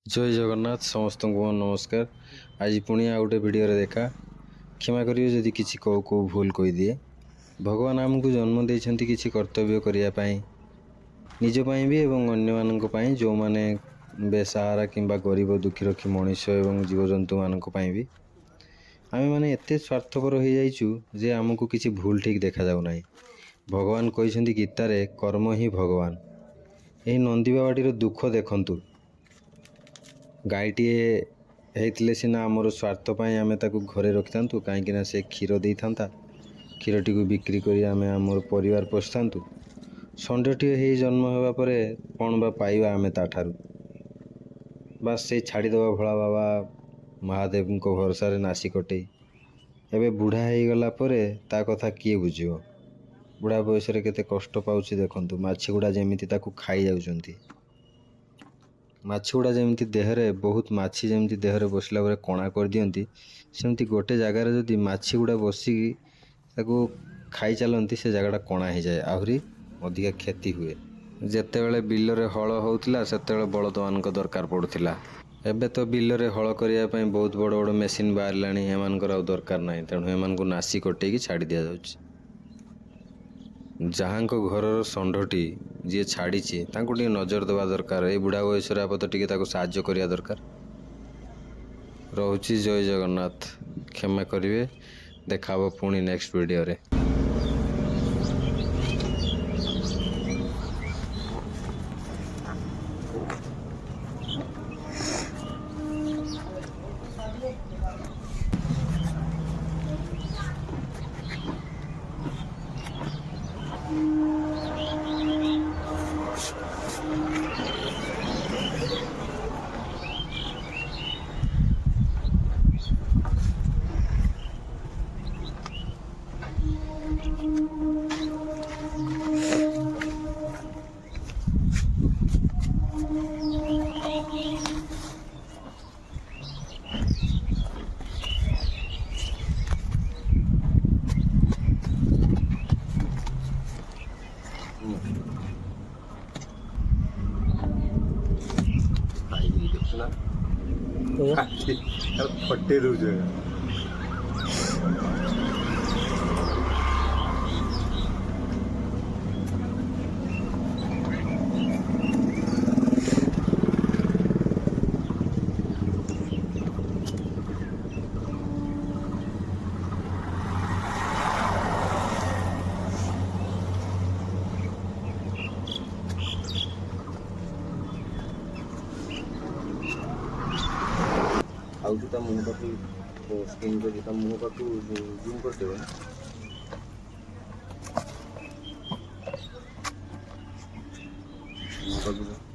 जय जगन्नाथ समस्त को नमस्कार। आज पुणी आ गोटे वीडियो देखा क्षमा करिए जदि किसी को भूल कही दिए। भगवान आमको जन्म देइछन्ति किसी कर्तव्य करने निजपाई भी एवं अन्य मानक पई जो माने बेसहारा किंबा गरीब दुखी रखी मनीष एवं जीवजंतु मानक पई भी आमे माने एते स्वार्थपर हो जाइछु जे आमको किसी भूल ठीक देखा जाउ नाही। भगवान कहिसेंति गीता रे कर्म ही भगवान। एही नंदी बाबाटीर दुख देखंतु। गाईटीए होते सीना आमर स्वार्थ आम ताकू घरे रखी था कहीं से क्षीर दे था क्षीरटी को बिक्री कर आमर परिवार पोषि था। षंडटीए जन्म होगापर कौन बा पाइबा आम ताठारू बास से छाड़ीदवा भोला बाबा महादेव को भरोसा नासी कटे एवं बुढ़ा हो गला ता कथा किए बुझे। बुढ़ा बयस केते कष्ट पाउछ देखंतु। माछी गुड़ा जमी खाई जाउछंती। माछी गुड़ा जमी देहरे बहुत माछी जमी देहरे बसला बेले कणा कर दियंती सेमती गोटे जगार जदि माछी गुड़ा बसिकी ताकू खाई चलती से जगह कणा हो जाए आहरी अधिका क्षति हुए। जेतेबेले बिलरे हल होउतिला सेतेबेले बलद मान दरकार पड़ुतिला। एबे तो बिलरे हल करिया पई बहुत बड़ बड़ मेसीन बाहरलाणी एमानकर आ दरकार नाही तेणु एमानकु नासी कटेकी छाड़ी दिया जाउछि। जहाँको घरर षंढटी जी छाड़ी टे नजर देवा दरकार। ये बुढ़ा बयस आप तो टे साहाय्य करिया दरकार। रहुछि जय जगन्नाथ। क्षमा करिवे। देखा पुणी नेक्स्ट वीडियो रे। फटे रोज आउटा मुह पाखु स्क्रीन कर मुह पाखु जूम करदेव मुह पाखु